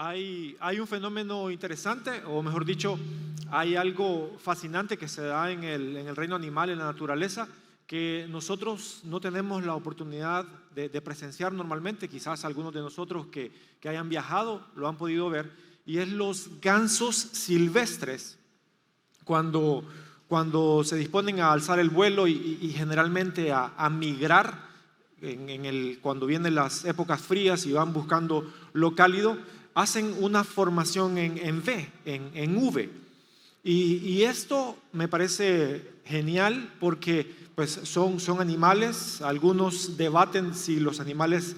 Hay un fenómeno interesante, o mejor dicho, hay algo fascinante que se da en el reino animal, en la naturaleza, que nosotros no tenemos la oportunidad de presenciar normalmente. Quizás algunos de nosotros que hayan viajado lo han podido ver, y es los gansos silvestres cuando se disponen a alzar el vuelo y generalmente a migrar cuando vienen las épocas frías y van buscando lo cálido. Hacen una formación en V, en V. Y esto me parece genial porque pues son animales. Algunos debaten si los animales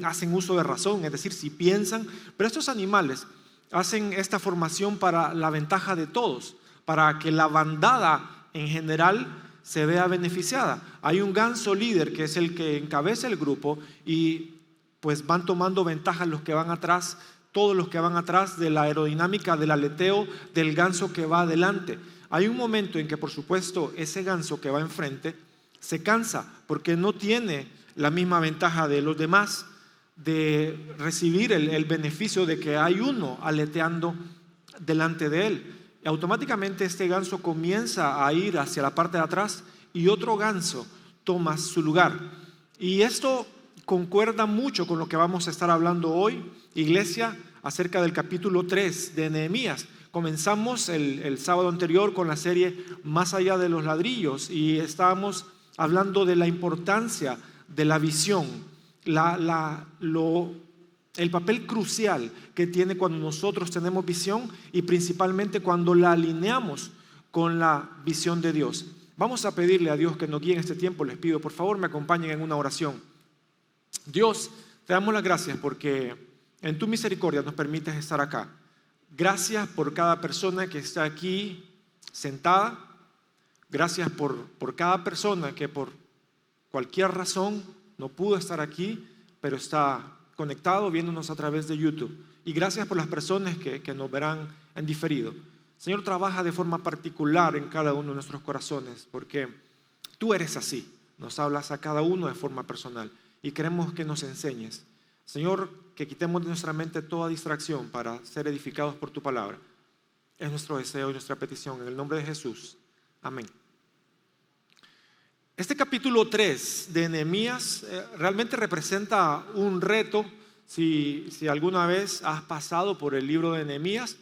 hacen uso de razón, es decir, si piensan, pero estos animales hacen esta formación para la ventaja de todos, para que la bandada en general se vea beneficiada. Hay un ganso líder que es el que encabeza el grupo y pues van tomando ventaja los que van atrás, todos los que van atrás, de la aerodinámica, del aleteo del ganso que va adelante. Hay un momento en que, por supuesto, ese ganso que va enfrente se cansa porque no tiene la misma ventaja de los demás de recibir el beneficio de que hay uno aleteando delante de él. Y automáticamente este ganso comienza a ir hacia la parte de atrás y otro ganso toma su lugar. Y esto concuerda mucho con lo que vamos a estar hablando hoy, iglesia, acerca del capítulo 3 de Nehemías. Comenzamos el sábado anterior con la serie Más allá de los ladrillos y estábamos hablando de la importancia de la visión, el papel crucial que tiene cuando nosotros tenemos visión y principalmente cuando la alineamos con la visión de Dios. Vamos a pedirle a Dios que nos guíe en este tiempo. Les pido, por favor, me acompañen en una oración. Dios, te damos las gracias porque en tu misericordia nos permites estar acá. Gracias por cada persona que está aquí sentada. Gracias por cada persona que por cualquier razón no pudo estar aquí, pero está conectado viéndonos a través de YouTube. Y gracias por las personas que nos verán en diferido. Señor, trabaja de forma particular en cada uno de nuestros corazones, porque tú eres así. Nos hablas a cada uno de forma personal y queremos que nos enseñes. Señor, que quitemos de nuestra mente toda distracción para ser edificados por tu palabra. Es nuestro deseo y nuestra petición en el nombre de Jesús. Amén. Este capítulo 3 de Nehemías realmente representa un reto. Si alguna vez has pasado por el libro de Nehemías,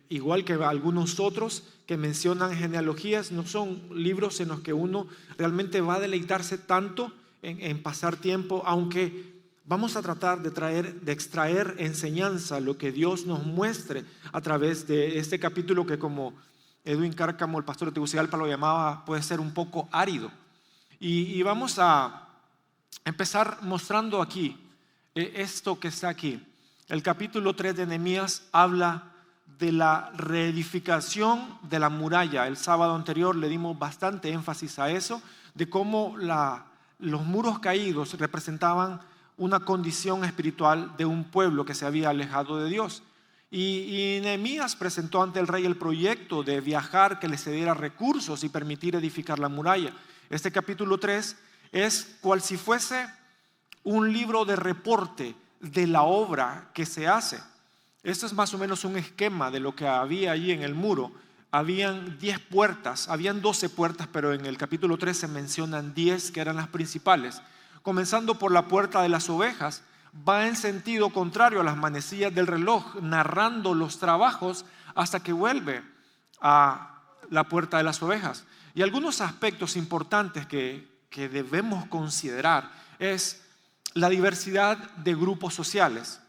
igual que algunos otros que mencionan genealogías, no son libros en los que uno realmente va a deleitarse tanto en pasar tiempo, aunque vamos a tratar de extraer enseñanza, lo que Dios nos muestre a través de este capítulo que, como Edwin Cárcamo, el pastor de Tegucigalpa, lo llamaba, puede ser un poco árido. Y vamos a empezar mostrando aquí esto que está aquí. El capítulo 3 de Nehemías habla de la reedificación de la muralla. El sábado anterior le dimos bastante énfasis a eso, de cómo los muros caídos representaban una condición espiritual de un pueblo que se había alejado de Dios. Y Nehemías presentó ante el rey el proyecto de viajar, que le cediera recursos y permitir edificar la muralla. Este capítulo 3 es cual si fuese un libro de reporte de la obra que se hace. Esto es más o menos un esquema de lo que había allí en el muro. Habían 10 puertas, habían 12 puertas, pero en el capítulo 3 se mencionan 10 que eran las principales. Comenzando por la puerta de las ovejas, va en sentido contrario a las manecillas del reloj, narrando los trabajos hasta que vuelve a la puerta de las ovejas. Y algunos aspectos importantes que debemos considerar es la diversidad de grupos sociales.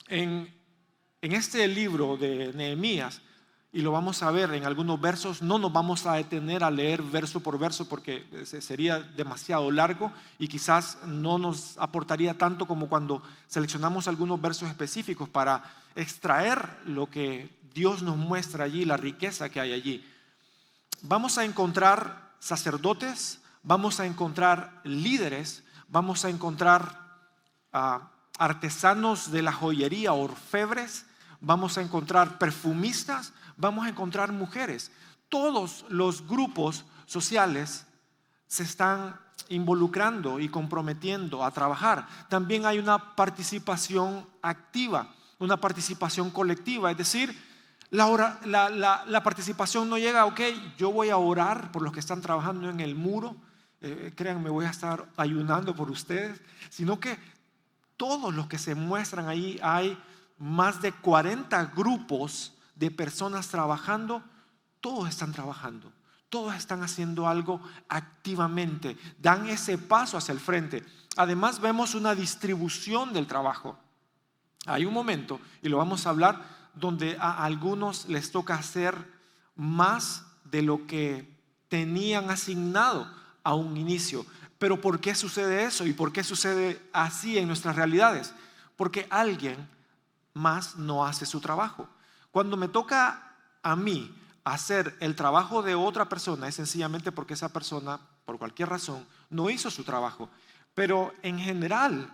En este libro de Nehemías, y lo vamos a ver en algunos versos, no nos vamos a detener a leer verso por verso porque sería demasiado largo y quizás no nos aportaría tanto como cuando seleccionamos algunos versos específicos para extraer lo que Dios nos muestra allí, la riqueza que hay allí. Vamos a encontrar sacerdotes, vamos a encontrar líderes, vamos a encontrar artesanos de la joyería, orfebres, vamos a encontrar perfumistas, vamos a encontrar mujeres. Todos los grupos sociales se están involucrando y comprometiendo a trabajar. También hay una participación activa. una participación colectiva. Es decir, la participación no llega, ok, yo voy a orar por los que están trabajando en el muro, créanme, voy a estar ayunando por ustedes, sino que todos los que se muestran ahí, hay más de 40 grupos de personas trabajando. Todos están trabajando, todos están haciendo algo activamente, dan ese paso hacia el frente. Además vemos una distribución del trabajo. Hay un momento, y lo vamos a hablar, donde a algunos les toca hacer más de lo que tenían asignado a un inicio. Pero ¿por qué sucede eso? ¿Y por qué sucede así en nuestras realidades? Porque alguien más no hace su trabajo. Cuando me toca a mí hacer el trabajo de otra persona, es sencillamente porque esa persona, por cualquier razón, no hizo su trabajo. Pero en general,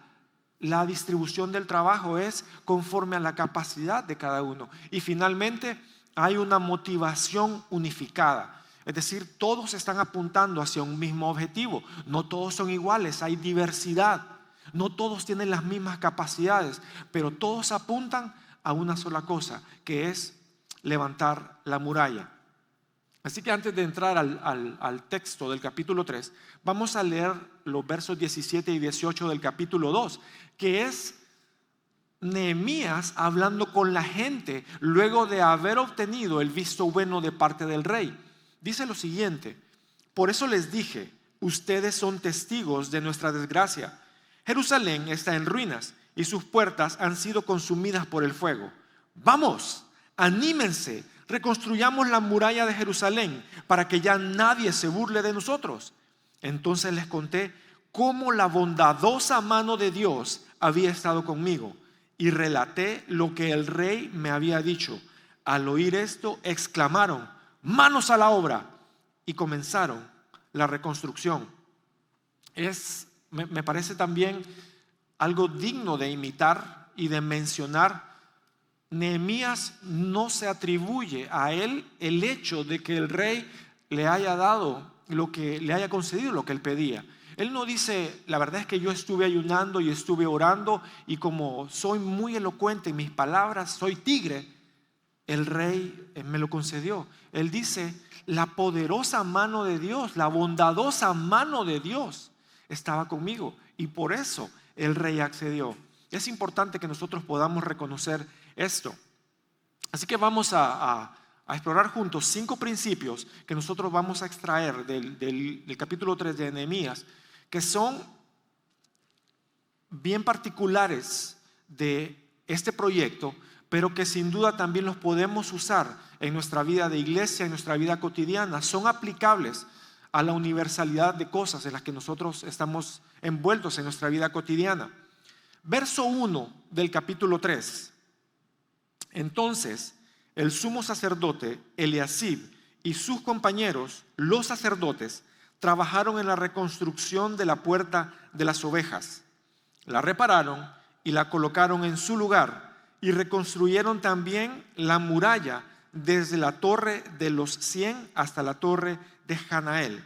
la distribución del trabajo es conforme a la capacidad de cada uno. Y finalmente hay una motivación unificada. Es decir, todos están apuntando hacia un mismo objetivo. No todos son iguales, hay diversidad. No todos tienen las mismas capacidades, pero todos apuntan a una sola cosa, que es levantar la muralla. Así que antes de entrar al texto del capítulo 3, vamos a leer los versos 17 y 18 del capítulo 2, que es Nehemías hablando con la gente luego de haber obtenido el visto bueno de parte del rey. Dice lo siguiente: por eso les dije, ustedes son testigos de nuestra desgracia. Jerusalén está en ruinas y sus puertas han sido consumidas por el fuego. Vamos, anímense, reconstruyamos la muralla de Jerusalén para que ya nadie se burle de nosotros. Entonces les conté cómo la bondadosa mano de Dios había estado conmigo y relaté lo que el rey me había dicho. Al oír esto, exclamaron: manos a la obra, y comenzaron la reconstrucción. Me parece también algo digno de imitar y de mencionar. Nehemías no se atribuye a él el hecho de que el rey le haya dado lo que le haya concedido, lo que él pedía. Él no dice: la verdad es que yo estuve ayunando y estuve orando, y como soy muy elocuente en mis palabras, soy tigre, el rey me lo concedió. Él dice: la poderosa mano de Dios, la bondadosa mano de Dios estaba conmigo, y por eso el rey accedió. Es importante que nosotros podamos reconocer esto. Así que vamos a explorar juntos 5 principios que nosotros vamos a extraer del capítulo 3 de Nehemías, que son bien particulares de este proyecto, pero que sin duda también los podemos usar en nuestra vida de iglesia, en nuestra vida cotidiana. Son aplicables a la universalidad de cosas en las que nosotros estamos envueltos en nuestra vida cotidiana. Verso 1 del capítulo 3. Entonces el sumo sacerdote Eliasib y sus compañeros, los sacerdotes, trabajaron en la reconstrucción de la puerta de las ovejas. La repararon y la colocaron en su lugar, y reconstruyeron también la muralla desde la torre de los 100 hasta la torre de Hanael.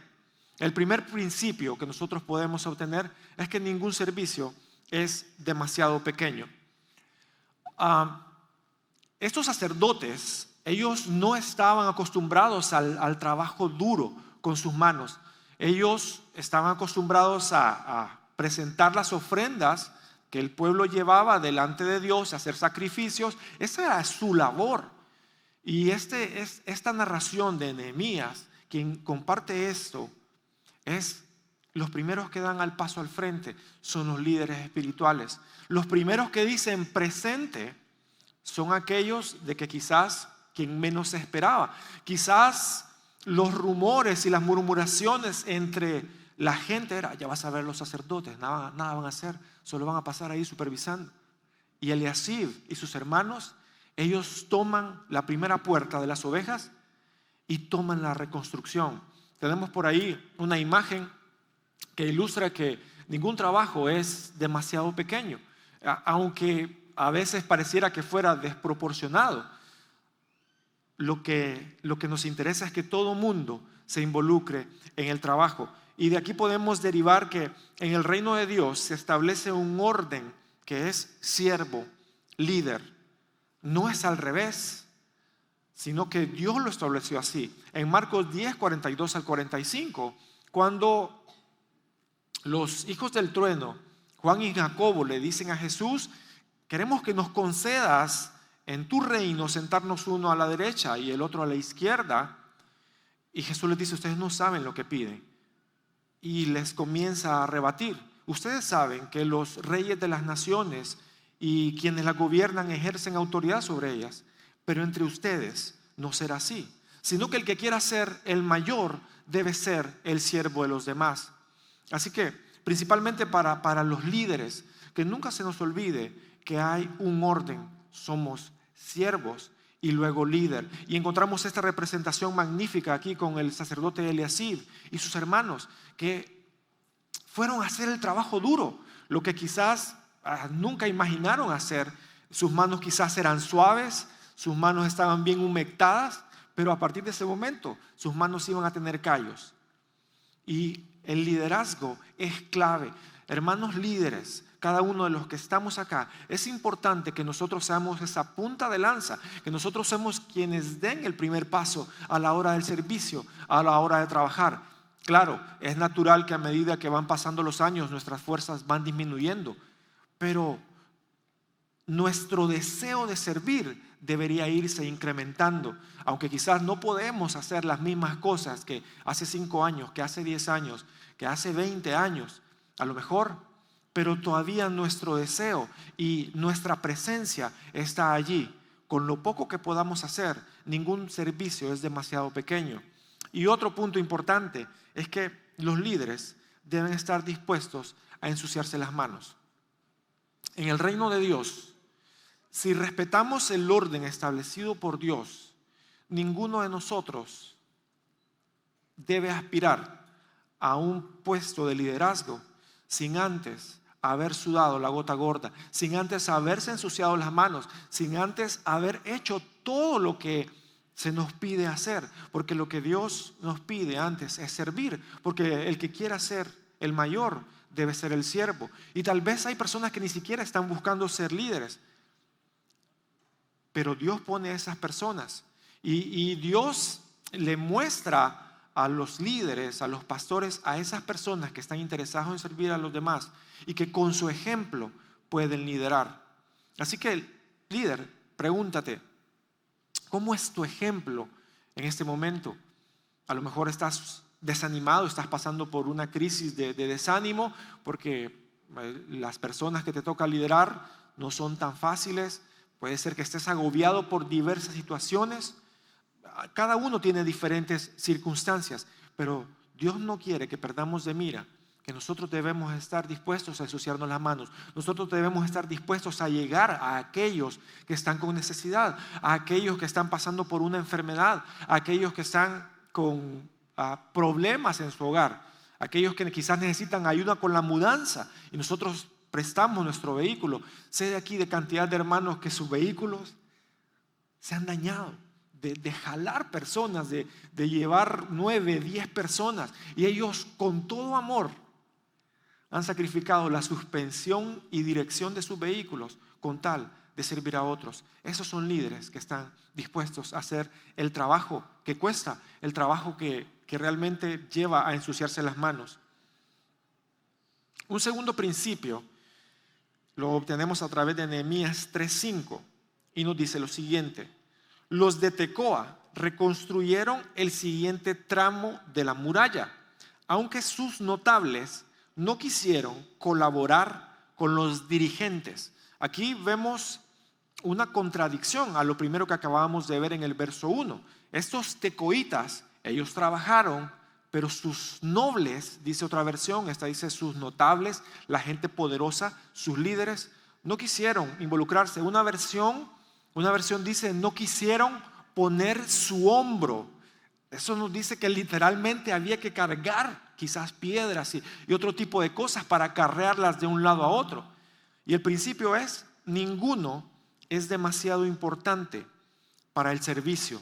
El primer principio que nosotros podemos obtener es que ningún servicio es demasiado pequeño. Estos sacerdotes, ellos no estaban acostumbrados al trabajo duro con sus manos. Ellos estaban acostumbrados a presentar las ofrendas que el pueblo llevaba delante de Dios, a hacer sacrificios. Esa era su labor. Y esta narración de Nehemías, quien comparte esto, es los primeros que dan al paso al frente son los líderes espirituales. Los primeros que dicen presente son aquellos de que quizás quien menos se esperaba. Quizás los rumores y las murmuraciones entre la gente era: ya vas a ver los sacerdotes, nada van a hacer, solo van a pasar ahí supervisando. Y Eliasib y sus hermanos, ellos toman la primera puerta de las ovejas y toman la reconstrucción. Tenemos por ahí una imagen que ilustra que ningún trabajo es demasiado pequeño, aunque a veces pareciera que fuera desproporcionado. Lo que nos interesa es que todo mundo se involucre en el trabajo. Y de aquí podemos derivar que en el reino de Dios se establece un orden que es siervo, líder, no es al revés, sino que Dios lo estableció así. En Marcos 10, 42 al 45, cuando los hijos del trueno, Juan y Jacobo, le dicen a Jesús: queremos que nos concedas en tu reino sentarnos uno a la derecha y el otro a la izquierda. Y Jesús les dice: ustedes no saben lo que piden. Y les comienza a rebatir: ustedes saben que los reyes de las naciones y quienes las gobiernan ejercen autoridad sobre ellas, pero entre ustedes no será así, sino que el que quiera ser el mayor debe ser el siervo de los demás. Así que, principalmente para los líderes, que nunca se nos olvide que hay un orden: somos siervos y luego líder. Y encontramos esta representación magnífica aquí con el sacerdote Eliasib y sus hermanos, que fueron a hacer el trabajo duro, lo que quizás nunca imaginaron hacer. Sus manos quizás eran suaves, sus manos estaban bien humectadas, pero a partir de ese momento sus manos iban a tener callos. Y el liderazgo es clave. Hermanos líderes, cada uno de los que estamos acá, es importante que nosotros seamos esa punta de lanza, que nosotros seamos quienes den el primer paso a la hora del servicio, a la hora de trabajar. Claro, es natural que a medida que van pasando los años nuestras fuerzas van disminuyendo, pero nuestro deseo de servir debería irse incrementando, aunque quizás no podemos hacer las mismas cosas que hace 5 años, que hace 10 años, que hace 20 años, a lo mejor, pero todavía nuestro deseo y nuestra presencia está allí. Con lo poco que podamos hacer, ningún servicio es demasiado pequeño. Y otro punto importante es que los líderes deben estar dispuestos a ensuciarse las manos. En el reino de Dios, si respetamos el orden establecido por Dios, ninguno de nosotros debe aspirar a un puesto de liderazgo sin antes haber sudado la gota gorda, sin antes haberse ensuciado las manos, sin antes haber hecho todo lo que se nos pide hacer, porque lo que Dios nos pide antes es servir, porque el que quiera ser el mayor debe ser el siervo. Y tal vez hay personas que ni siquiera están buscando ser líderes, pero Dios pone a esas personas y Dios le muestra a los líderes, a los pastores, a esas personas que están interesados en servir a los demás y que con su ejemplo pueden liderar. Así que, líder, pregúntate: ¿cómo es tu ejemplo en este momento? A lo mejor estás desanimado, estás pasando por una crisis de desánimo porque las personas que te toca liderar no son tan fáciles. Puede ser que estés agobiado por diversas situaciones. Cada uno tiene diferentes circunstancias, pero Dios no quiere que perdamos de mira que nosotros debemos estar dispuestos a ensuciarnos las manos. Nosotros debemos estar dispuestos a llegar a aquellos que están con necesidad, a aquellos que están pasando por una enfermedad, a aquellos que están con problemas en su hogar, a aquellos que quizás necesitan ayuda con la mudanza y nosotros prestamos nuestro vehículo. Sé de aquí de cantidad de hermanos que sus vehículos se han dañado, de jalar personas, de llevar 9, 10 personas, y ellos con todo amor han sacrificado la suspensión y dirección de sus vehículos con tal de servir a otros. Esos son líderes que están dispuestos a hacer el trabajo que cuesta, el trabajo que realmente lleva a ensuciarse las manos. Un segundo principio lo obtenemos a través de Nehemías 3:5 y nos dice lo siguiente: los de Tecoa reconstruyeron el siguiente tramo de la muralla, aunque sus notables no quisieron colaborar con los dirigentes. Aquí vemos una contradicción a lo primero que acabábamos de ver en el verso 1. Estos tecoitas, ellos trabajaron, pero sus nobles, dice otra versión, esta dice sus notables, la gente poderosa, sus líderes, no quisieron involucrarse. Una versión dice no quisieron poner su hombro. Eso nos dice que literalmente había que cargar quizás piedras y otro tipo de cosas para acarrearlas de un lado a otro. Y el principio es: ninguno es demasiado importante para el servicio.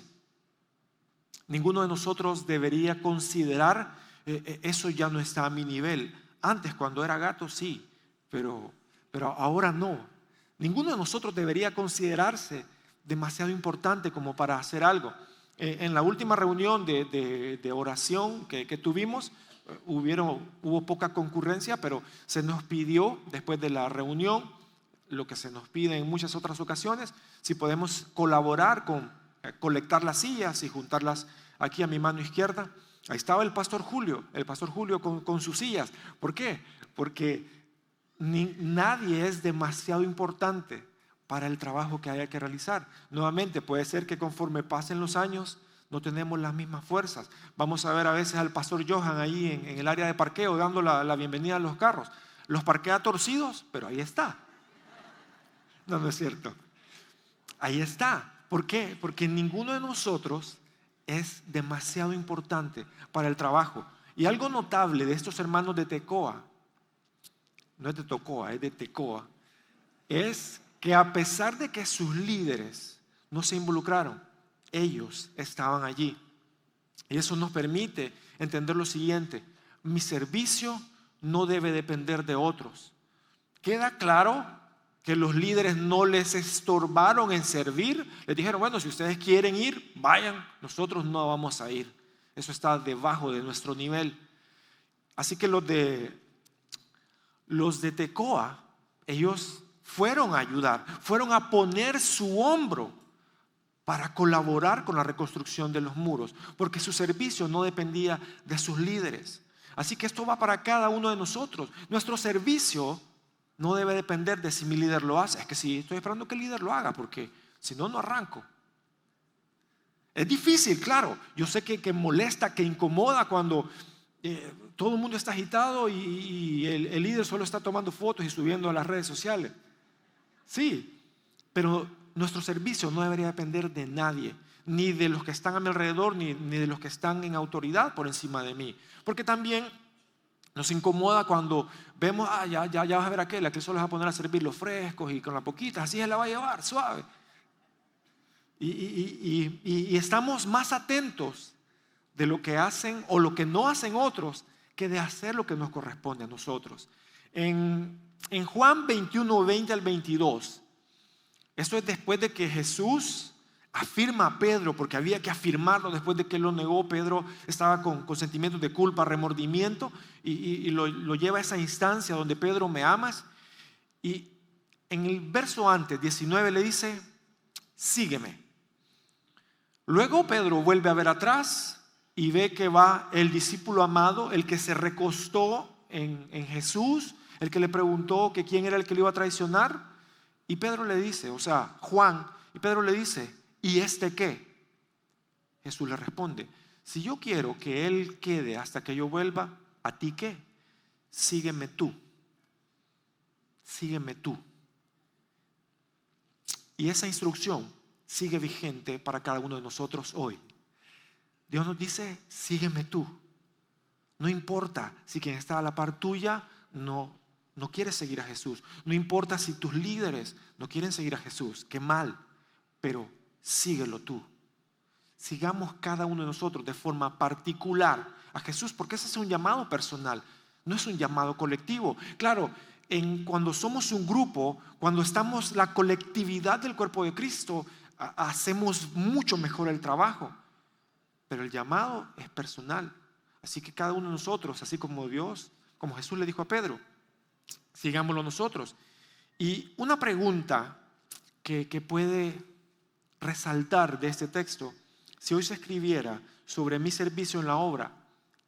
Ninguno de nosotros debería considerar eso ya no está a mi nivel. Antes, cuando era gato, sí, pero ahora no. Ninguno de nosotros debería considerarse demasiado importante como para hacer algo. En la última reunión de oración que tuvimos, hubo poca concurrencia, pero se nos pidió después de la reunión, lo que se nos pide en muchas otras ocasiones, si podemos colaborar con colectar las sillas y juntarlas aquí a mi mano izquierda. Ahí estaba el pastor Julio con sus sillas. ¿Por qué? Porque nadie es demasiado importante para el trabajo que haya que realizar. Nuevamente, puede ser que conforme pasen los años no tenemos las mismas fuerzas. Vamos a ver a veces al pastor Johan ahí en el área de parqueo dando la bienvenida a los carros. Los parquea torcidos, pero ahí está. No es cierto. Ahí está. ¿Por qué? Porque ninguno de nosotros es demasiado importante para el trabajo. Y algo notable de estos hermanos de Tecoa, no es de Tocoa, es de Tecoa, es que a pesar de que sus líderes no se involucraron, ellos estaban allí. Y eso nos permite entender lo siguiente: mi servicio no debe depender de otros. Queda claro que los líderes no les estorbaron en servir. Les dijeron, bueno, si ustedes quieren ir, vayan, nosotros no vamos a ir. Eso está debajo de nuestro nivel. Así que los de Tecoa, ellos fueron a ayudar, fueron a poner su hombro para colaborar con la reconstrucción de los muros, porque su servicio no dependía de sus líderes. Así que esto va para cada uno de nosotros. Nuestro servicio no debe depender de si mi líder lo hace. Es que sí, estoy esperando que el líder lo haga, porque si no, no arranco. Es difícil, claro. Yo sé que molesta, que incomoda cuando todo el mundo está agitado y el líder solo está tomando fotos y subiendo a las redes sociales. Sí, pero nuestro servicio no debería depender de nadie, ni de los que están a mi alrededor, ni de los que están en autoridad por encima de mí. Porque también nos incomoda cuando vemos, ya vas a ver aquel solo va a poner a servir los frescos y con la poquita, así se la va a llevar, suave. Y estamos más atentos de lo que hacen o lo que no hacen otros que de hacer lo que nos corresponde a nosotros. En Juan 21, 20 al 22, esto es después de que Jesús afirma a Pedro, porque había que afirmarlo después de que él lo negó. Pedro estaba con sentimientos de culpa, remordimiento, y lo lleva a esa instancia donde: Pedro, ¿me amas? Y en el verso antes, 19, le dice: sígueme. Luego Pedro vuelve a ver atrás y ve que va el discípulo amado, el que se recostó en Jesús, el que le preguntó que quién era el que lo iba a traicionar. Y Pedro le dice, o sea, Juan, y Pedro le dice: ¿y este qué? Jesús le responde: si yo quiero que él quede hasta que yo vuelva, ¿a ti qué? Sígueme tú. Sígueme tú. Y esa instrucción sigue vigente para cada uno de nosotros hoy. Dios nos dice: sígueme tú. No importa si quien está a la par tuya no quiere seguir a Jesús. No importa si tus líderes no quieren seguir a Jesús. Qué mal, pero síguelo tú. Sigamos cada uno de nosotros de forma particular a Jesús, porque ese es un llamado personal, no es un llamado colectivo. Claro, cuando somos un grupo, cuando estamos la colectividad del cuerpo de Cristo, hacemos mucho mejor el trabajo, pero el llamado es personal. Así que cada uno de nosotros, así como Jesús le dijo a Pedro, sigámoslo nosotros. Y una pregunta que puede resaltar de este texto: si hoy se escribiera sobre mi servicio en la obra,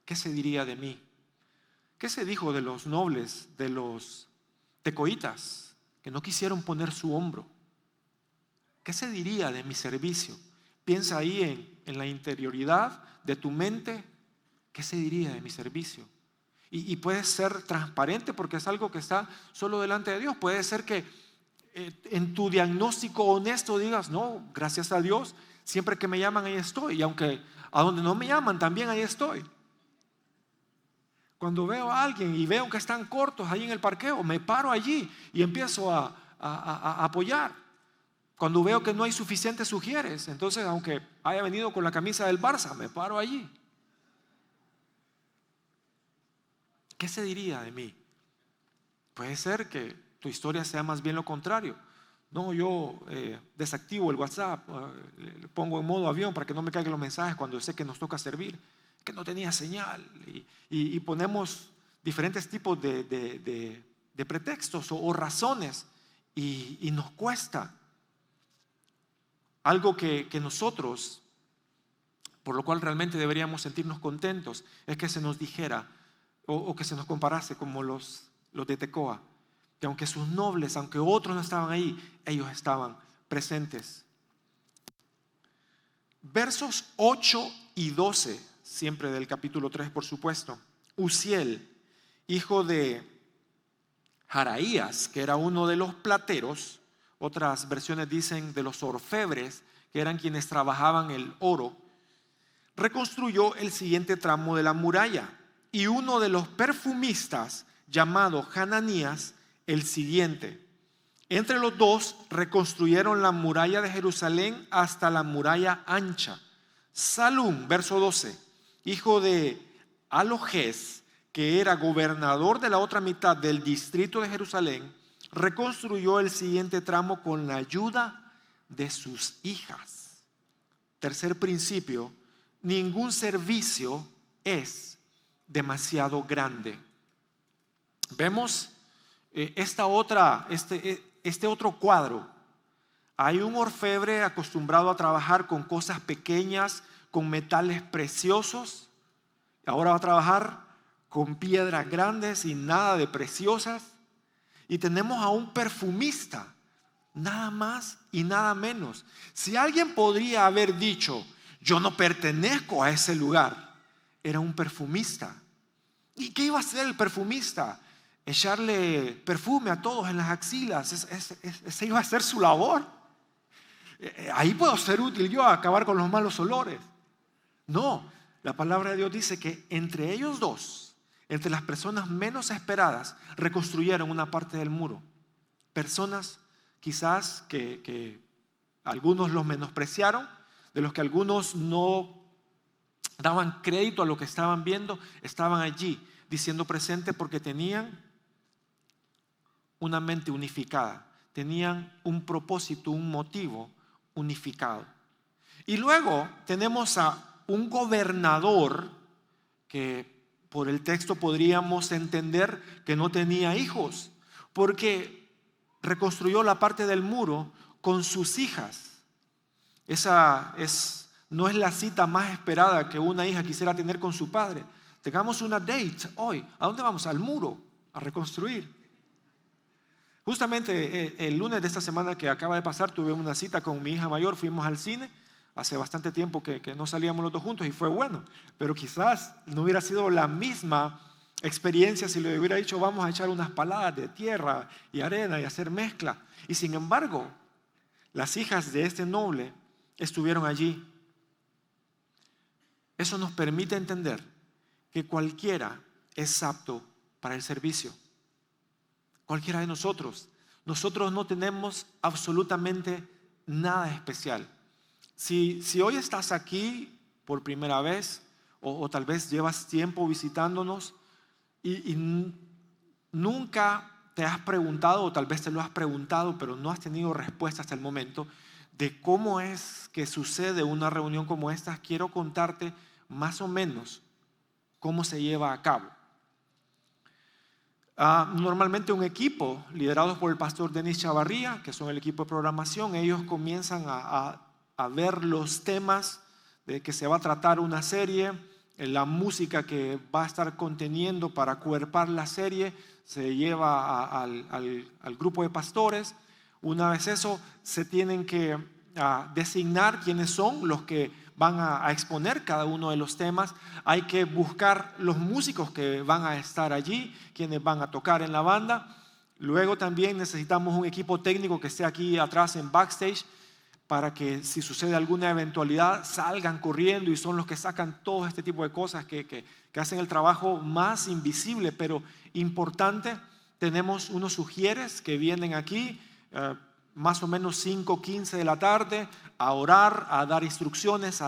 ¿qué se diría de mí? ¿Qué se dijo de los nobles, de los tecoitas, que no quisieron poner su hombro? ¿Qué se diría de mi servicio? Piensa ahí en la interioridad de tu mente. ¿Qué se diría de mi servicio? Y puedes ser transparente, porque es algo que está solo delante de Dios. Puede ser que en tu diagnóstico honesto digas: no, gracias a Dios, siempre que me llaman ahí estoy, y aunque a donde no me llaman también ahí estoy. Cuando veo a alguien y veo que están cortos ahí en el parqueo, me paro allí y empiezo a apoyar. Cuando veo que no hay suficientes sugieres, entonces, aunque haya venido con la camisa del Barça, me paro allí. ¿Qué se diría de mí? Puede ser que tu historia sea más bien lo contrario. No, yo desactivo el WhatsApp, le pongo en modo avión para que no me caigan los mensajes cuando sé que nos toca servir, que no tenía señal. Y ponemos diferentes tipos de pretextos o razones y nos cuesta. Algo que nosotros, por lo cual realmente deberíamos sentirnos contentos, es que se nos dijera o que se nos comparase como los de Tecoa, que aunque sus nobles, aunque otros no estaban ahí, ellos estaban presentes. Versos 8 y 12, siempre del capítulo 3, por supuesto. Uziel, hijo de Jaraías, que era uno de los plateros, otras versiones dicen de los orfebres, que eran quienes trabajaban el oro, reconstruyó el siguiente tramo de la muralla, y uno de los perfumistas, llamado Hananías, el siguiente. Entre los dos reconstruyeron la muralla de Jerusalén hasta la muralla ancha. Salum, verso 12, hijo de Alojes, que era gobernador de la otra mitad del distrito de Jerusalén, reconstruyó el siguiente tramo con la ayuda de sus hijas. Tercer principio: ningún servicio es demasiado grande. Vemos este otro cuadro. Hay un orfebre acostumbrado a trabajar con cosas pequeñas, con metales preciosos. Ahora va a trabajar con piedras grandes y nada de preciosas. Y tenemos a un perfumista, nada más y nada menos. Si alguien podría haber dicho: yo no pertenezco a ese lugar, era un perfumista. ¿Y qué iba a hacer el perfumista? Echarle perfume a todos en las axilas. Esa iba a ser su labor. Ahí puedo ser útil yo a acabar con los malos olores. No, la palabra de Dios dice que entre ellos dos, entre las personas menos esperadas, reconstruyeron una parte del muro. Personas quizás que algunos los menospreciaron, de los que algunos no daban crédito a lo que estaban viendo, estaban allí diciendo presente porque tenían una mente unificada, tenían un propósito, un motivo unificado. Y luego tenemos a un gobernador que por el texto podríamos entender que no tenía hijos, porque reconstruyó la parte del muro con sus hijas. Esa no es la cita más esperada que una hija quisiera tener con su padre. Tengamos una date hoy. ¿A dónde vamos? Al muro, a reconstruir. Justamente el lunes de esta semana que acaba de pasar tuve una cita con mi hija mayor, fuimos al cine. Hace bastante tiempo que no salíamos los dos juntos y fue bueno, pero quizás no hubiera sido la misma experiencia si le hubiera dicho: vamos a echar unas paladas de tierra y arena y hacer mezcla. Y sin embargo, las hijas de este noble estuvieron allí. Eso nos permite entender que cualquiera es apto para el servicio. Cualquiera de nosotros. Nosotros no tenemos absolutamente nada especial. Si hoy estás aquí por primera vez o tal vez llevas tiempo visitándonos y nunca te has preguntado, o tal vez te lo has preguntado pero no has tenido respuesta hasta el momento de cómo es que sucede una reunión como esta, quiero contarte más o menos cómo se lleva a cabo. Normalmente un equipo liderado por el pastor Denis Chavarría, que son el equipo de programación, ellos comienzan a ver los temas de que se va a tratar una serie, la música que va a estar conteniendo para cuerpar la serie, se lleva al grupo de pastores. Una vez eso, se tienen que designar quiénes son los que van a exponer cada uno de los temas. Hay que buscar los músicos que van a estar allí, quienes van a tocar en la banda. Luego también necesitamos un equipo técnico que esté aquí atrás en backstage para que si sucede alguna eventualidad salgan corriendo, y son los que sacan todo este tipo de cosas que hacen el trabajo más invisible pero importante. Tenemos unos sugieres que vienen aquí más o menos 5:15 de la tarde a orar, a dar instrucciones,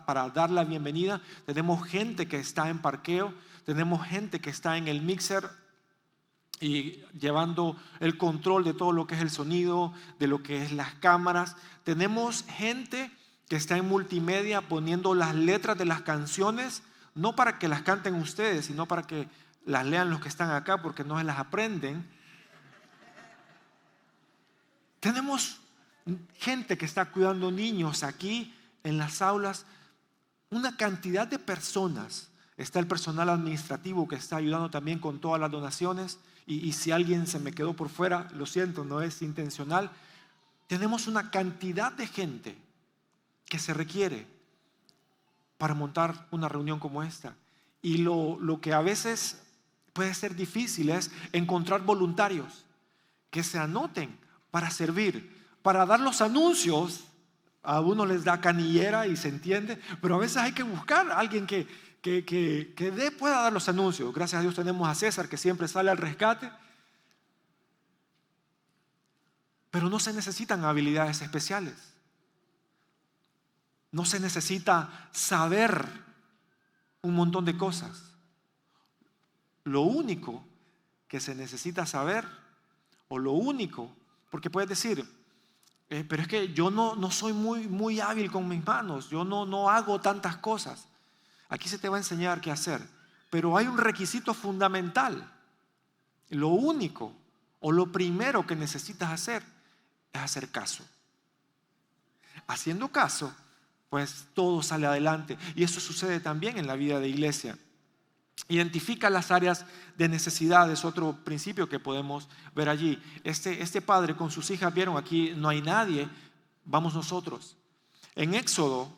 para dar la bienvenida. Tenemos gente que está en parqueo, tenemos gente que está en el mixer y llevando el control de todo lo que es el sonido, de lo que es las cámaras. Tenemos gente que está en multimedia poniendo las letras de las canciones, no para que las canten ustedes, sino para que las lean los que están acá, porque no se las aprenden. Tenemos gente que está cuidando niños aquí en las aulas, una cantidad de personas. Está el personal administrativo que está ayudando también con todas las donaciones, y si alguien se me quedó por fuera, lo siento, no es intencional. Tenemos una cantidad de gente que se requiere para montar una reunión como esta, y lo que a veces puede ser difícil es encontrar voluntarios que se anoten para servir, para dar los anuncios. A uno les da canillera y se entiende, pero a veces hay que buscar a alguien que pueda dar los anuncios. Gracias a Dios tenemos a César, que siempre sale al rescate. Pero no se necesitan habilidades especiales. No se necesita saber un montón de cosas. Lo único que se necesita saber, o lo único, porque puedes decir, pero es que yo no soy muy hábil con mis manos, yo no hago tantas cosas. Aquí se te va a enseñar qué hacer, pero hay un requisito fundamental. Lo único o lo primero que necesitas hacer es hacer caso. Haciendo caso, pues todo sale adelante, y eso sucede también en la vida de iglesia. Identifica las áreas de necesidad, es otro principio que podemos ver allí. Este padre con sus hijas, vieron, aquí no hay nadie, vamos nosotros. En Éxodo,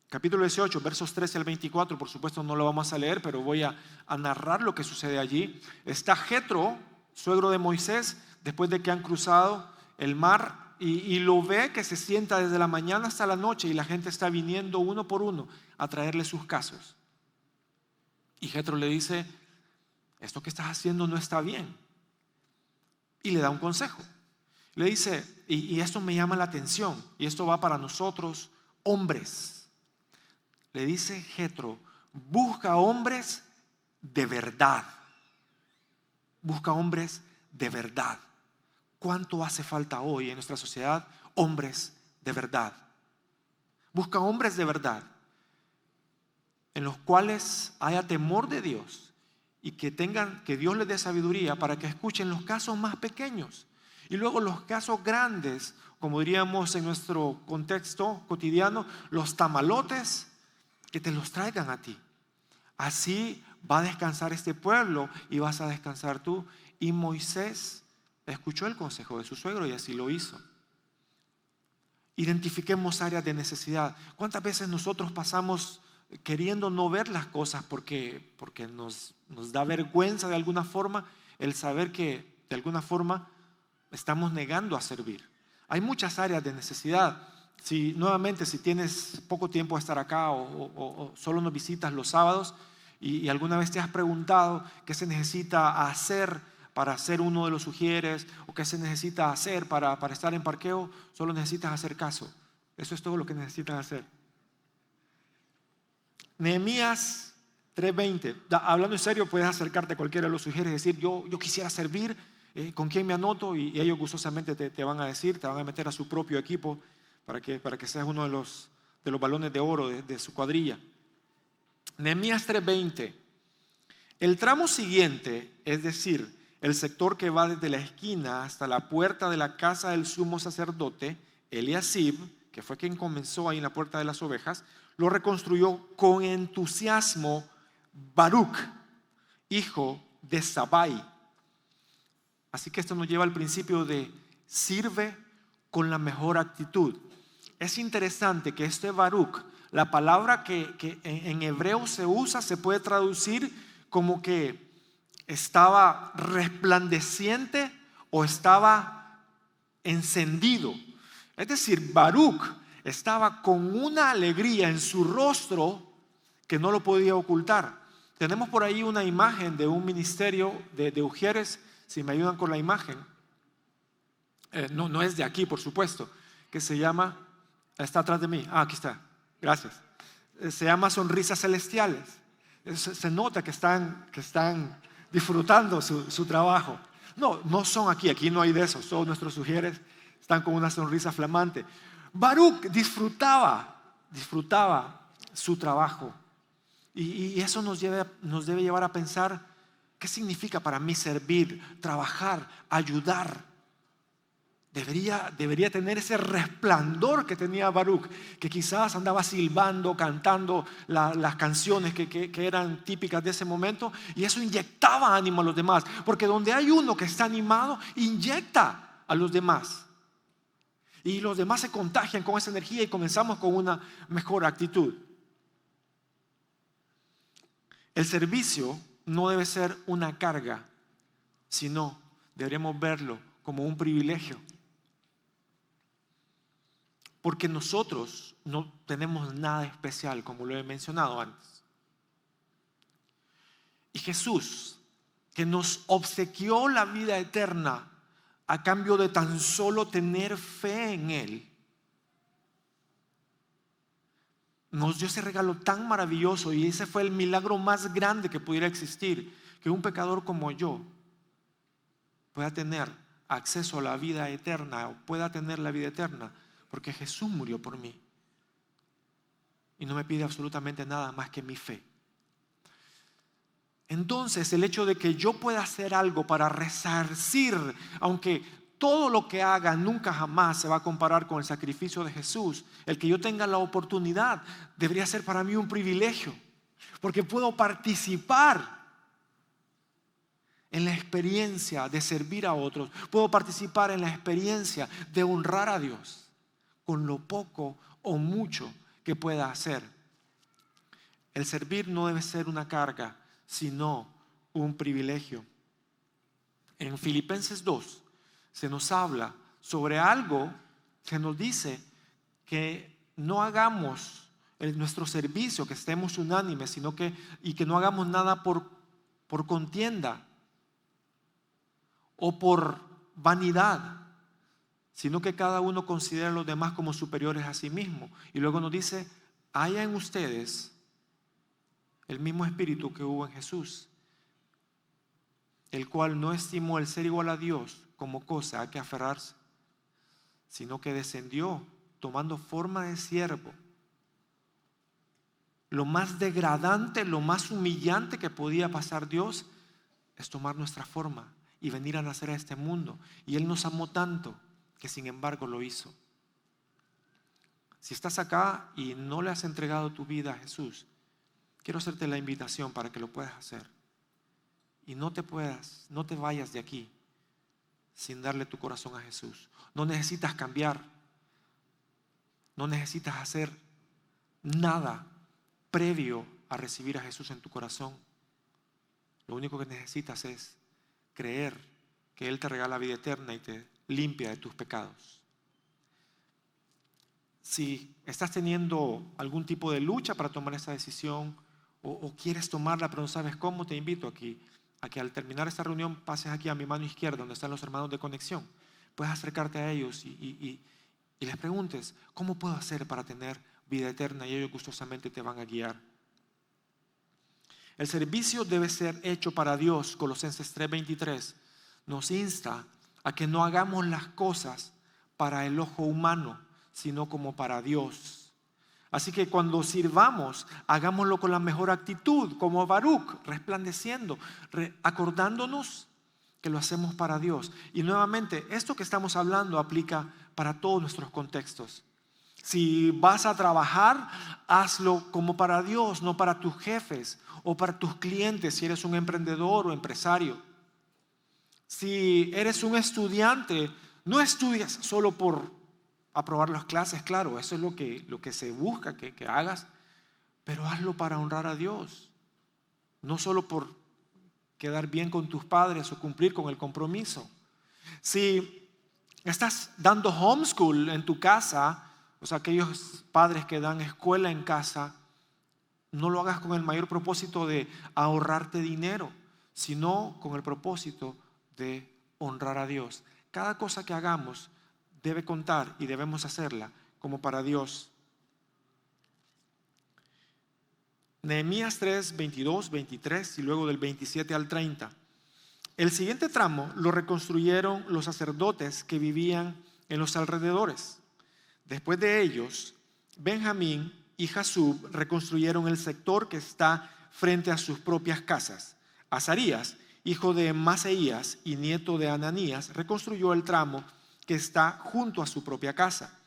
capítulo 18, versos 13 al 24, por supuesto no lo vamos a leer, pero voy a narrar lo que sucede allí. Está Jetro, suegro de Moisés, después de que han cruzado el mar, y lo ve que se sienta desde la mañana hasta la noche, y la gente está viniendo uno por uno a traerle sus casos. Y Jetro le dice, esto que estás haciendo no está bien. Y le da un consejo. Le dice, y esto me llama la atención, y esto va para nosotros, hombres. Le dice Jetro, busca hombres de verdad. Busca hombres de verdad. ¿Cuánto hace falta hoy en nuestra sociedad? Hombres de verdad. Busca hombres de verdad, en los cuales haya temor de Dios, y que Dios les dé sabiduría para que escuchen los casos más pequeños, y luego los casos grandes, como diríamos en nuestro contexto cotidiano, los tamalotes, que te los traigan a ti. Así va a descansar este pueblo y vas a descansar tú. Y Moisés escuchó el consejo de su suegro y así lo hizo. Identifiquemos áreas de necesidad. ¿Cuántas veces nosotros pasamos queriendo no ver las cosas porque nos da vergüenza de alguna forma el saber que de alguna forma estamos negando a servir? Hay muchas áreas de necesidad. Si tienes poco tiempo de estar acá o solo nos visitas los sábados y alguna vez te has preguntado qué se necesita hacer para ser uno de los sugieres, o qué se necesita hacer para estar en parqueo, solo necesitas hacer caso. Eso es todo lo que necesitas hacer. Nehemías 3:20. Hablando en serio, puedes acercarte a cualquiera de los sugieres y decir, yo quisiera servir, ¿con quién me anoto? Y ellos gustosamente te van a decir, te van a meter a su propio equipo para que seas uno de los balones de oro de su cuadrilla. Nehemías 3:20. El tramo siguiente, es decir, el sector que va desde la esquina hasta la puerta de la casa del sumo sacerdote, Eliasib, que fue quien comenzó ahí en la puerta de las ovejas, lo reconstruyó con entusiasmo Baruch, hijo de Sabai. Así que esto nos lleva al principio de sirve con la mejor actitud. Es interesante que este Baruch, la palabra que en hebreo se usa, se puede traducir como que estaba resplandeciente o estaba encendido. Es decir, Baruch estaba con una alegría en su rostro que no lo podía ocultar. Tenemos por ahí una imagen de un ministerio de Ujieres, si me ayudan con la imagen. No es de aquí, por supuesto, que se llama, está atrás de mí, aquí está, gracias. Se llama Sonrisas Celestiales. Se nota que están disfrutando su trabajo. No son aquí no hay de eso. Todos nuestros sugieres están con una sonrisa flamante. Baruc disfrutaba su trabajo. Y eso nos debe llevar a pensar, ¿qué significa para mí servir, trabajar, ayudar? Debería tener ese resplandor que tenía Baruc, que quizás andaba silbando, cantando las canciones que eran típicas de ese momento, y eso inyectaba ánimo a los demás, porque donde hay uno que está animado, inyecta a los demás. Y los demás se contagian con esa energía y comenzamos con una mejor actitud. El servicio no debe ser una carga, sino deberíamos verlo como un privilegio. Porque nosotros no tenemos nada especial, como lo he mencionado antes. Y Jesús, que nos obsequió la vida eterna a cambio de tan solo tener fe en Él, nos dio ese regalo tan maravilloso, y ese fue el milagro más grande que pudiera existir, que un pecador como yo pueda tener acceso a la vida eterna, o pueda tener la vida eterna, porque Jesús murió por mí y no me pide absolutamente nada más que mi fe. Entonces, el hecho de que yo pueda hacer algo para resarcir, aunque todo lo que haga nunca jamás se va a comparar con el sacrificio de Jesús, el que yo tenga la oportunidad debería ser para mí un privilegio, porque puedo participar en la experiencia de servir a otros, puedo participar en la experiencia de honrar a Dios con lo poco o mucho que pueda hacer. El servir no debe ser una carga, sino un privilegio. En Filipenses 2 se nos habla sobre algo que nos dice que no hagamos nuestro servicio, que estemos unánimes, sino que no hagamos nada por contienda o por vanidad, sino que cada uno considere a los demás como superiores a sí mismo. Y luego nos dice, haya en ustedes el mismo espíritu que hubo en Jesús, el cual no estimó el ser igual a Dios como cosa a que aferrarse, sino que descendió tomando forma de siervo. Lo más degradante, lo más humillante que podía pasar Dios es tomar nuestra forma y venir a nacer a este mundo. Y Él nos amó tanto que sin embargo lo hizo. Si estás acá y no le has entregado tu vida a Jesús, quiero hacerte la invitación para que lo puedas hacer. Y no te vayas de aquí sin darle tu corazón a Jesús. No necesitas cambiar, no necesitas hacer nada previo a recibir a Jesús en tu corazón. Lo único que necesitas es creer que Él te regala vida eterna y te limpia de tus pecados. Si estás teniendo algún tipo de lucha para tomar esa decisión o quieres tomarla pero no sabes cómo, te invito aquí a que al terminar esta reunión pases aquí a mi mano izquierda donde están los hermanos de conexión. Puedes acercarte a ellos y les preguntes, ¿cómo puedo hacer para tener vida eterna? Y ellos gustosamente te van a guiar. El servicio debe ser hecho para Dios. Colosenses 3:23 nos insta a que no hagamos las cosas para el ojo humano, sino como para Dios. Así que cuando sirvamos, hagámoslo con la mejor actitud, como Baruc, resplandeciendo, acordándonos que lo hacemos para Dios. Y nuevamente, esto que estamos hablando aplica para todos nuestros contextos. Si vas a trabajar, hazlo como para Dios, no para tus jefes o para tus clientes, si eres un emprendedor o empresario. Si eres un estudiante, no estudias solo por aprobar las clases, claro, eso es lo que se busca que hagas, pero hazlo para honrar a Dios, no solo por quedar bien con tus padres o cumplir con el compromiso. Si estás dando homeschool en tu casa, o sea, aquellos padres que dan escuela en casa, no lo hagas con el mayor propósito de ahorrarte dinero, sino con el propósito de honrar a Dios. Cada cosa que hagamos debe contar y debemos hacerla como para Dios. Nehemías 3, 22, 23 y luego del 27 al 30 El siguiente tramo lo reconstruyeron los sacerdotes que vivían en los alrededores. Después de ellos, Benjamín y Jasub reconstruyeron el sector que está frente a sus propias casas. Azarías, hijo de Maseías y nieto de Ananías, reconstruyó el tramo que está junto a su propia casa.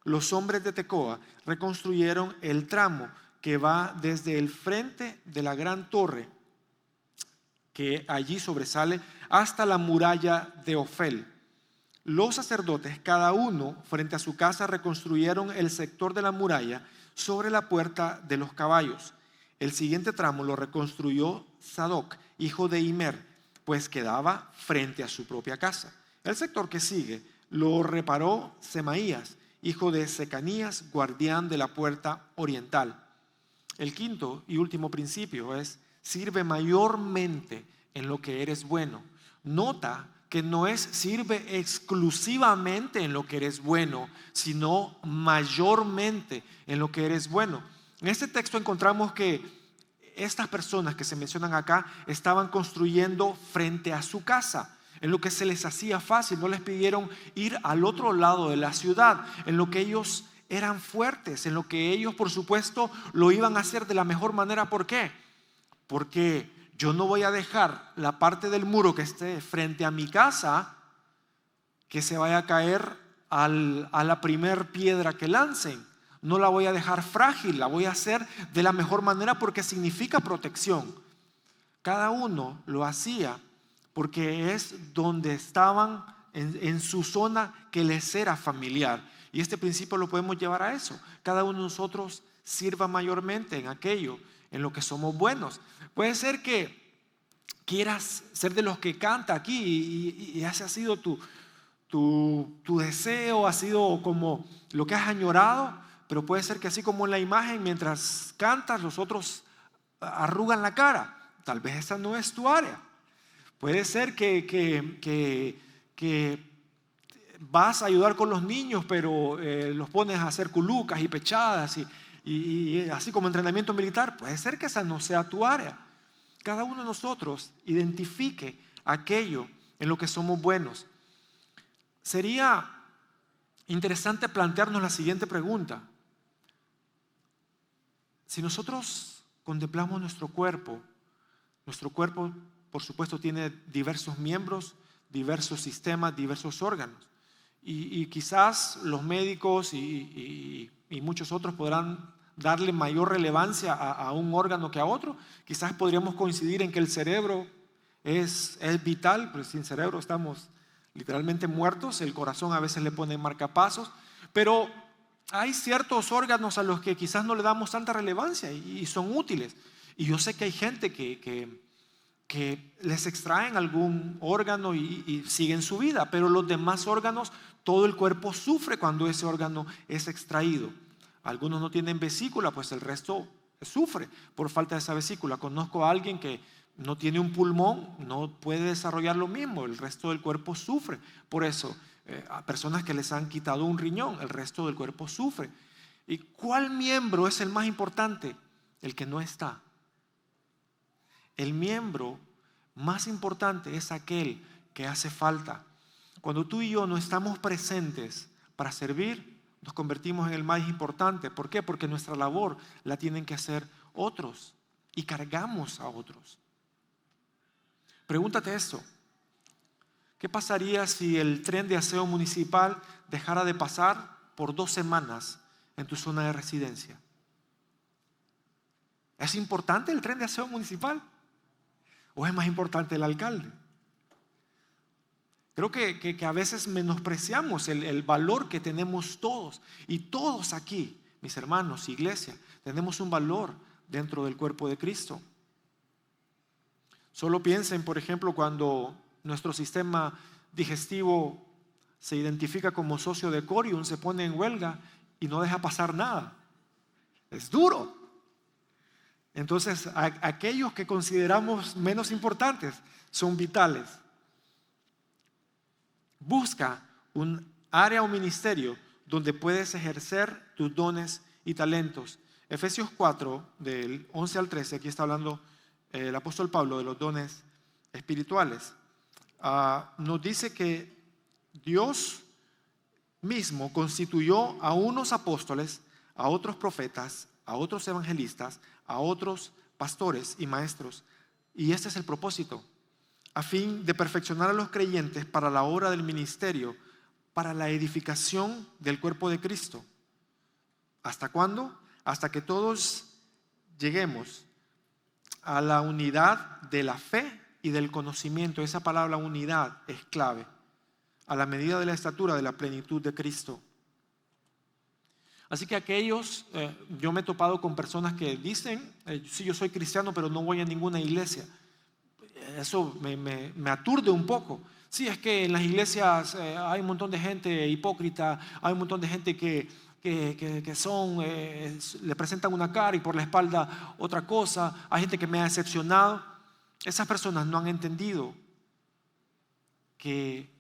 Los hombres de Tecoa reconstruyeron el tramo que va desde el frente de la gran torre que allí sobresale hasta la muralla de Ofel. Los sacerdotes, cada uno frente a su casa, reconstruyeron el sector de la muralla sobre la puerta de los caballos. El siguiente tramo lo reconstruyó Sadoc, hijo de Imer, pues quedaba frente a su propia casa. El sector que sigue lo reparó Semaías, hijo de Secanías, guardián de la puerta oriental. El quinto y último principio es: sirve mayormente en lo que eres bueno. Nota que no es sirve exclusivamente en lo que eres bueno, sino mayormente en lo que eres bueno. En este texto encontramos que estas personas que se mencionan acá estaban construyendo frente a su casa, en lo que se les hacía fácil. No les pidieron ir al otro lado de la ciudad, en lo que ellos eran fuertes, en lo que ellos, por supuesto, lo iban a hacer de la mejor manera. ¿Por qué? Porque yo no voy a dejar la parte del muro que esté frente a mi casa que se vaya a caer a la primer piedra que lancen. No la voy a dejar frágil, la voy a hacer de la mejor manera porque significa protección. Cada uno lo hacía porque es donde estaban en su zona que les era familiar. Y este principio lo podemos llevar a eso. Cada uno de nosotros sirva mayormente en aquello en lo que somos buenos. Puede ser que quieras ser de los que canta aquí y ese ha sido tu deseo, ha sido como lo que has añorado, pero puede ser que así como en la imagen, mientras cantas, los otros arrugan la cara. Tal vez esa no es tu área. Puede ser que vas a ayudar con los niños, pero los pones a hacer culucas y pechadas y así como entrenamiento militar. Puede ser que esa no sea tu área. Cada uno de nosotros identifique aquello en lo que somos buenos. Sería interesante plantearnos la siguiente pregunta. Si nosotros contemplamos nuestro cuerpo, por supuesto, tiene diversos miembros, diversos sistemas, diversos órganos. Y quizás los médicos y muchos otros podrán darle mayor relevancia a un órgano que a otro. Quizás podríamos coincidir en que el cerebro es vital, pero sin cerebro estamos literalmente muertos. El corazón a veces le pone marcapasos, pero hay ciertos órganos a los que quizás no le damos tanta relevancia y son útiles. Y yo sé que hay gente que les extraen algún órgano y siguen su vida, pero los demás órganos, todo el cuerpo sufre cuando ese órgano es extraído. Algunos no tienen vesícula, pues el resto sufre por falta de esa vesícula. Conozco a alguien que no tiene un pulmón, no puede desarrollar lo mismo, el resto del cuerpo sufre. Por eso, a personas que les han quitado un riñón, el resto del cuerpo sufre. ¿Y cuál miembro es el más importante? El que no está. El miembro más importante es aquel que hace falta. Cuando tú y yo no estamos presentes para servir, nos convertimos en el más importante. ¿Por qué? Porque nuestra labor la tienen que hacer otros y cargamos a otros. Pregúntate esto: ¿qué pasaría si el tren de aseo municipal dejara de pasar por 2 semanas en tu zona de residencia? ¿Es importante el tren de aseo municipal? ¿O es más importante el alcalde? Creo que a veces menospreciamos el valor que tenemos todos. Y todos aquí, mis hermanos, iglesia, tenemos un valor dentro del cuerpo de Cristo. Solo piensen, por ejemplo, cuando nuestro sistema digestivo se identifica como socio de Corium, se pone en huelga y no deja pasar nada. Es duro. Entonces, aquellos que consideramos menos importantes son vitales. Busca un área o ministerio donde puedes ejercer tus dones y talentos. Efesios 4, del 11 al 13, aquí está hablando el apóstol Pablo de los dones espirituales. nos dice que Dios mismo constituyó a unos apóstoles, a otros profetas, a otros evangelistas, a otros pastores y maestros. Y este es el propósito, a fin de perfeccionar a los creyentes para la obra del ministerio, para la edificación del cuerpo de Cristo. ¿Hasta cuándo? Hasta que todos lleguemos a la unidad de la fe y del conocimiento. Esa palabra unidad es clave. A la medida de la estatura de la plenitud de Cristo. Así que yo me he topado con personas que dicen, sí, yo soy cristiano, pero no voy a ninguna iglesia. Eso me aturde un poco. Sí, es que en las iglesias hay un montón de gente hipócrita, hay un montón de gente que le presentan una cara y por la espalda otra cosa. Hay gente que me ha decepcionado. Esas personas no han entendido que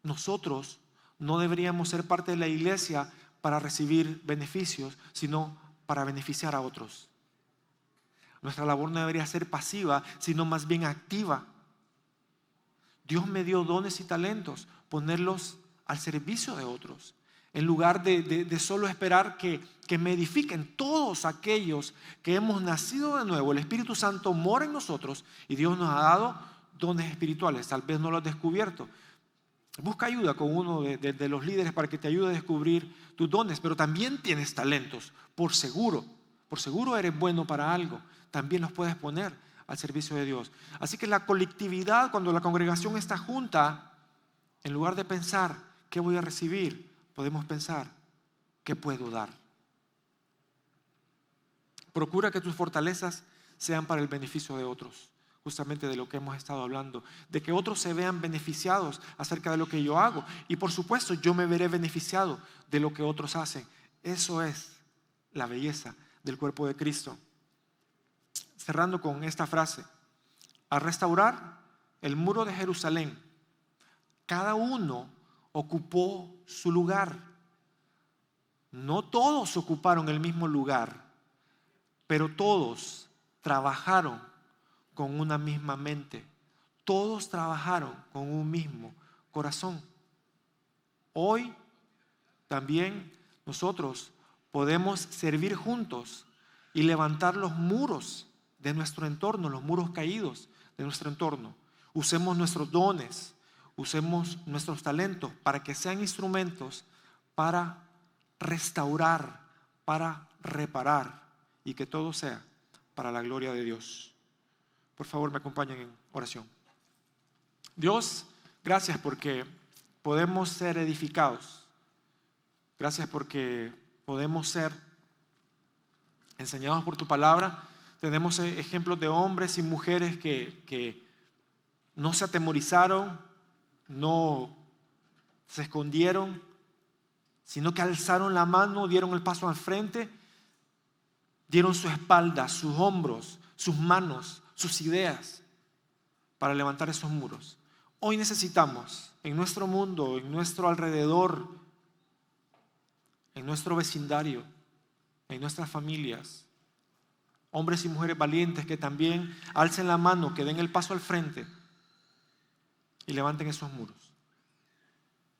nosotros no deberíamos ser parte de la iglesia para recibir beneficios, sino para beneficiar a otros. Nuestra labor no debería ser pasiva, sino más bien activa. Dios me dio dones y talentos, ponerlos al servicio de otros, en lugar de solo esperar que me edifiquen. Todos aquellos que hemos nacido de nuevo, el Espíritu Santo mora en nosotros y Dios nos ha dado dones espirituales. Tal vez no los has descubierto. Busca ayuda con uno de los líderes para que te ayude a descubrir tus dones, pero también tienes talentos, por seguro eres bueno para algo, también los puedes poner al servicio de Dios. Así que la colectividad, cuando la congregación está junta, en lugar de pensar ¿qué voy a recibir?, podemos pensar ¿qué puedo dar? Procura que tus fortalezas sean para el beneficio de otros. Justamente de lo que hemos estado hablando, de que otros se vean beneficiados acerca de lo que yo hago. Y por supuesto yo me veré beneficiado de lo que otros hacen. Eso es la belleza del cuerpo de Cristo. Cerrando con esta frase: al restaurar el muro de Jerusalén, cada uno ocupó su lugar. No todos ocuparon el mismo lugar, pero todos trabajaron con una misma mente. Todos trabajaron con un mismo corazón. Hoy también nosotros podemos servir juntos y levantar los muros de nuestro entorno, los muros caídos de nuestro entorno. Usemos nuestros dones, usemos nuestros talentos para que sean instrumentos para restaurar, para reparar, y que todo sea para la gloria de Dios. Por favor, me acompañen en oración. Dios, gracias porque podemos ser edificados. Gracias porque podemos ser enseñados por tu palabra. Tenemos ejemplos de hombres y mujeres que no se atemorizaron, no se escondieron, sino que alzaron la mano, dieron el paso al frente, dieron su espalda, sus hombros, sus manos, sus ideas para levantar esos muros. Hoy necesitamos en nuestro mundo, en nuestro alrededor, en nuestro vecindario, en nuestras familias, hombres y mujeres valientes que también alcen la mano, que den el paso al frente y levanten esos muros.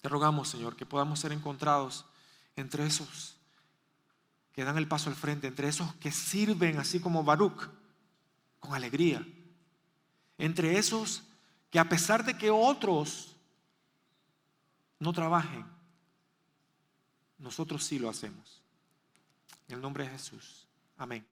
Te rogamos, Señor, que podamos ser encontrados entre esos que dan el paso al frente, entre esos que sirven así como Baruch, con alegría, entre esos que a pesar de que otros no trabajen, nosotros sí lo hacemos. En el nombre de Jesús. Amén.